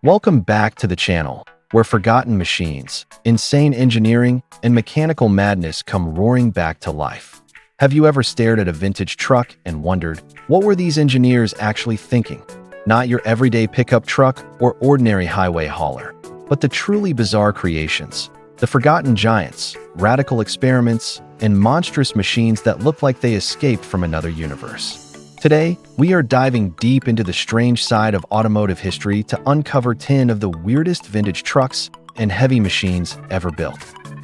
Welcome back to the channel, where forgotten machines, insane engineering, and mechanical madness come roaring back to life. Have you ever stared at a vintage truck and wondered, what were these engineers actually thinking? Not your everyday pickup truck or ordinary highway hauler, but the truly bizarre creations, the forgotten giants, radical experiments, and monstrous machines that look like they escaped from another universe. Today, we are diving deep into the strange side of automotive history to uncover 10 of the weirdest vintage trucks and heavy machines ever built.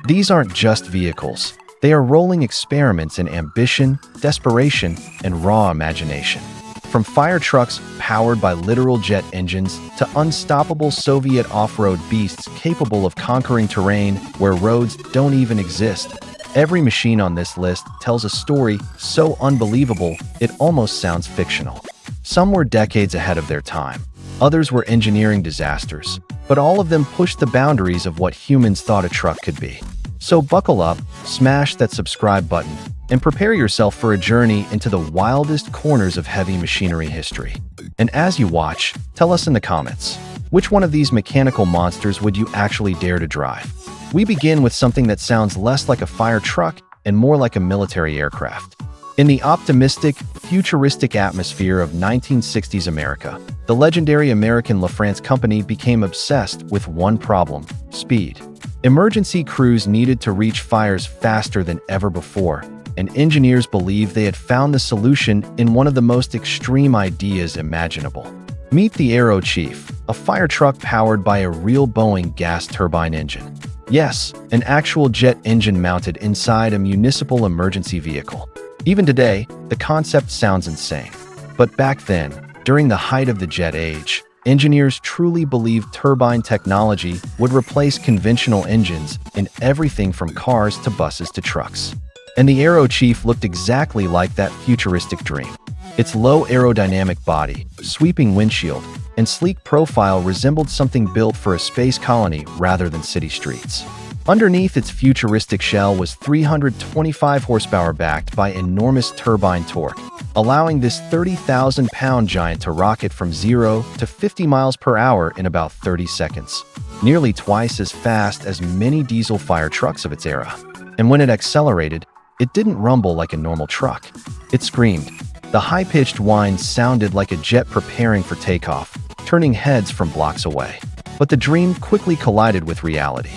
These aren't just vehicles. They are rolling experiments in ambition, desperation, and raw imagination. From fire trucks powered by literal jet engines to unstoppable Soviet off-road beasts capable of conquering terrain where roads don't even exist, every machine on this list tells a story so unbelievable it almost sounds fictional. Some were decades ahead of their time. Others were engineering disasters, but all of them pushed the boundaries of what humans thought a truck could be. So buckle up, smash that subscribe button, and prepare yourself for a journey into the wildest corners of heavy machinery history. And as you watch, tell us in the comments, which one of these mechanical monsters would you actually dare to drive? We begin with something that sounds less like a fire truck and more like a military aircraft. In the optimistic, futuristic atmosphere of 1960s America, the legendary American LaFrance company became obsessed with one problem: speed. Emergency crews needed to reach fires faster than ever before, and engineers believed they had found the solution in one of the most extreme ideas imaginable. Meet the Aero Chief, a fire truck powered by a real Boeing gas turbine engine. Yes, an actual jet engine mounted inside a municipal emergency vehicle. Even today, the concept sounds insane. But back then, during the height of the jet age, engineers truly believed turbine technology would replace conventional engines in everything from cars to buses to trucks. And the Aero Chief looked exactly like that futuristic dream. Its low aerodynamic body, sweeping windshield, and sleek profile resembled something built for a space colony rather than city streets. Underneath its futuristic shell was 325 horsepower backed by enormous turbine torque, allowing this 30,000-pound giant to rocket from 0 to 50 miles per hour in about 30 seconds, nearly twice as fast as many diesel fire trucks of its era. And when it accelerated, it didn't rumble like a normal truck. It screamed. The high-pitched whine sounded like a jet preparing for takeoff, turning heads from blocks away. But the dream quickly collided with reality.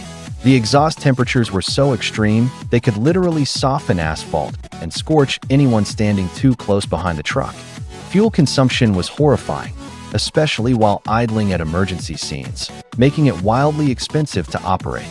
The exhaust temperatures were so extreme, they could literally soften asphalt and scorch anyone standing too close behind the truck. Fuel consumption was horrifying, especially while idling at emergency scenes, making it wildly expensive to operate.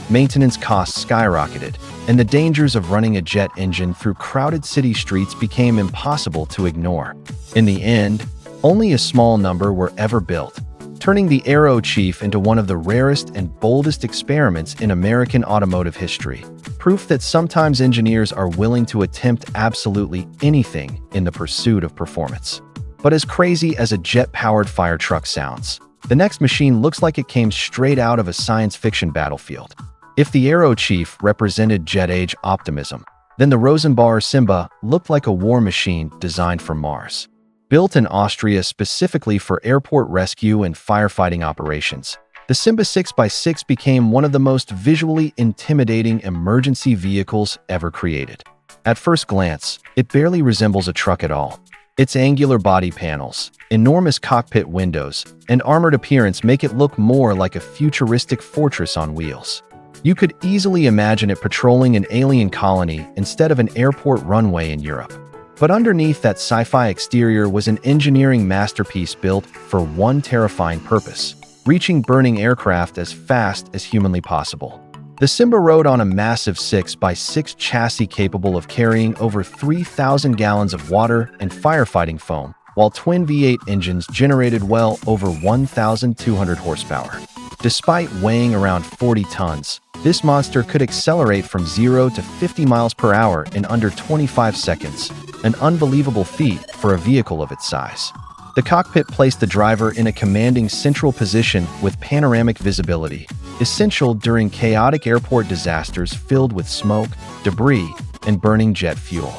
Maintenance costs skyrocketed, and the dangers of running a jet engine through crowded city streets became impossible to ignore. In the end, only a small number were ever built, turning the Aero Chief into one of the rarest and boldest experiments in American automotive history. Proof that sometimes engineers are willing to attempt absolutely anything in the pursuit of performance. But as crazy as a jet-powered fire truck sounds, the next machine looks like it came straight out of a science fiction battlefield. If the Aero Chief represented jet-age optimism, then the Rosenbauer Simba looked like a war machine designed for Mars. Built in Austria specifically for airport rescue and firefighting operations, the Simba 6x6 became one of the most visually intimidating emergency vehicles ever created. At first glance, it barely resembles a truck at all. Its angular body panels, enormous cockpit windows, and armored appearance make it look more like a futuristic fortress on wheels. You could easily imagine it patrolling an alien colony instead of an airport runway in Europe. But underneath that sci-fi exterior was an engineering masterpiece built for one terrifying purpose: reaching burning aircraft as fast as humanly possible. The Simba rode on a massive 6x6 chassis capable of carrying over 3,000 gallons of water and firefighting foam, while twin V8 engines generated well over 1,200 horsepower. Despite weighing around 40 tons, this monster could accelerate from 0 to 50 miles per hour in under 25 seconds, an unbelievable feat for a vehicle of its size. The cockpit placed the driver in a commanding central position with panoramic visibility, essential during chaotic airport disasters filled with smoke, debris, and burning jet fuel.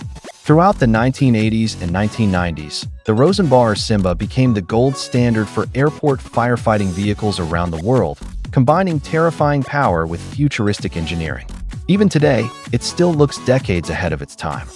Throughout the 1980s and 1990s, the Rosenbauer Simba became the gold standard for airport firefighting vehicles around the world, combining terrifying power with futuristic engineering. Even today, it still looks decades ahead of its time.